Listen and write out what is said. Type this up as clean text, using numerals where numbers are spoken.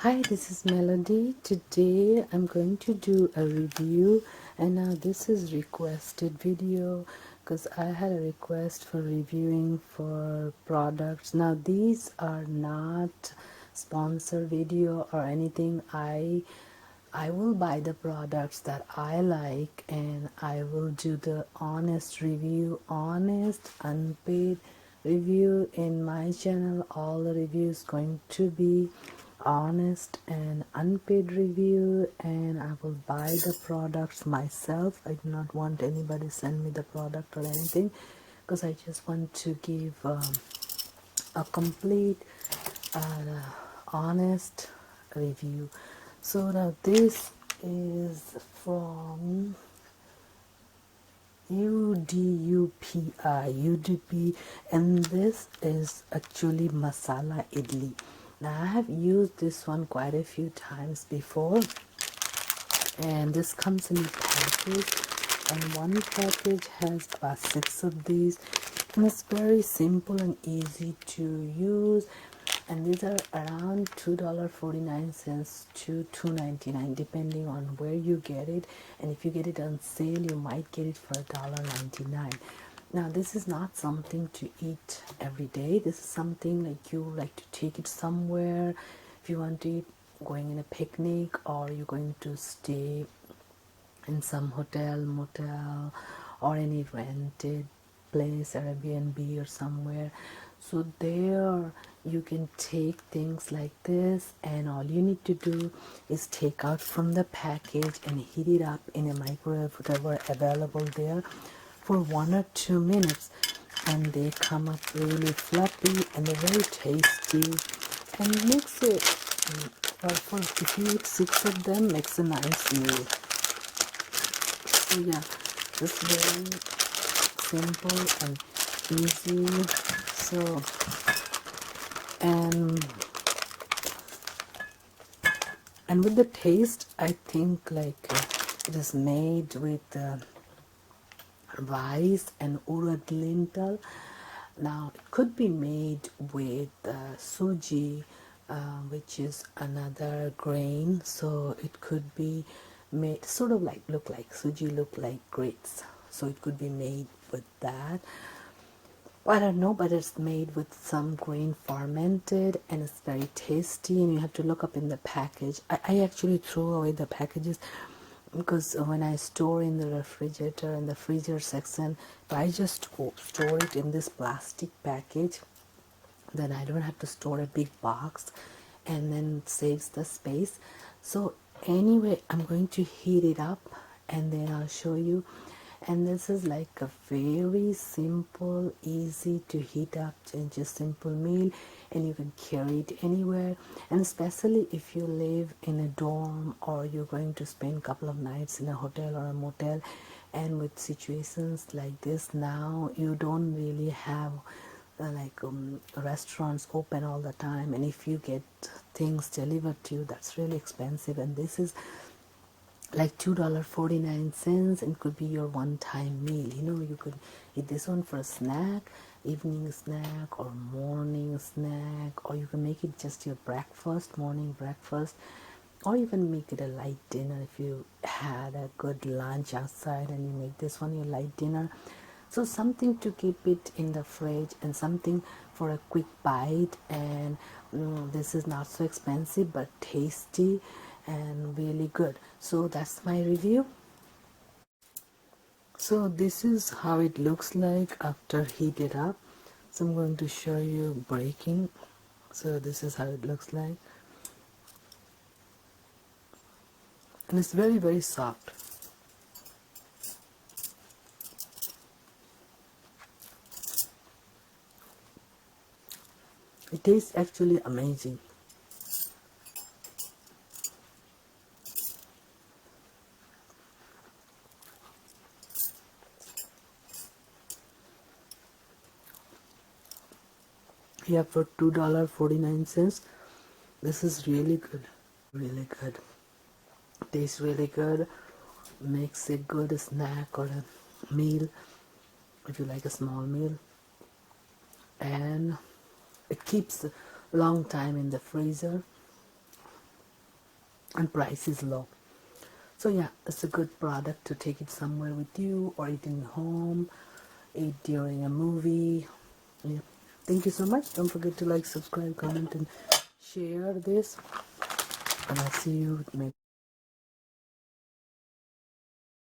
Hi, this is Melody. Today I'm going to do a review, and now this is requested video because I had a request for reviewing for products. Now these are not sponsor video or anything. I will buy the products that I like, and I will do the honest review, honest unpaid review. In my channel all the reviews going to be honest and unpaid review, and I will buy the products myself. I do not want anybody send me the product or anything, because I just want to give a complete honest review. So now this is from Udupi, and this is actually Masala Idli. Now I have used this one quite a few times before, and this comes in a package, and one package has about 6 of these, and it's very simple and easy to use. And these are around $2.49 to $2.99 depending on where you get it, and if you get it on sale you might get it for $1.99. Now this is not something to eat every day. This is something like you like to take it somewhere if you want to eat, going in a picnic, or you're going to stay in some hotel, motel, or any rented place, Airbnb or somewhere. So there you can take things like this, and all you need to do is take out from the package and heat it up in a microwave, whatever available there, for 1 or 2 minutes, and they come up really fluffy and they're very tasty. And makes it, well, for if you eat 6 of them, makes a nice meal. So yeah, just very simple and easy. So and with the taste, I think like it is made with rice and urad lentil. Now it could be made with suji, which is another grain, so it could be made sort of like look like suji, look like grits, so it could be made with that. I don't know, but it's made with some grain fermented, and it's very tasty, and you have to look up in the package. I actually threw away the packages, because when I store in the refrigerator, in the freezer section, if I just store it in this plastic package, then I don't have to store a big box, and then it saves the space. So anyway, I'm going to heat it up and then I'll show you. And this is like a very simple, easy to heat up, and just simple meal, and you can carry it anywhere. And especially if you live in a dorm, or you're going to spend a couple of nights in a hotel or a motel, and with situations like this, now you don't really have restaurants open all the time, and if you get things delivered to you, that's really expensive. And this is like $2.49, and could be your one-time meal. You could eat this one for a snack, evening snack or morning snack, or you can make it just your breakfast, morning breakfast, or even make it a light dinner if you had a good lunch outside and you make this one your light dinner. So something to keep it in the fridge, and something for a quick bite. And this is not so expensive but tasty and really good. So that's my review. So this is how it looks like after heated up. So I'm going to show you breaking. So this is how it looks like, and it's very, very soft. It tastes actually amazing. Yeah, for $2.49, this is really good, really good. Tastes really good, makes a good snack or a meal if you like a small meal, and it keeps a long time in the freezer. and price is low. So yeah, it's a good product to take it somewhere with you, or eat in home, eat during a movie. Yeah. Thank you so much. Don't forget to like, subscribe, comment, and share this. And I'll see you next.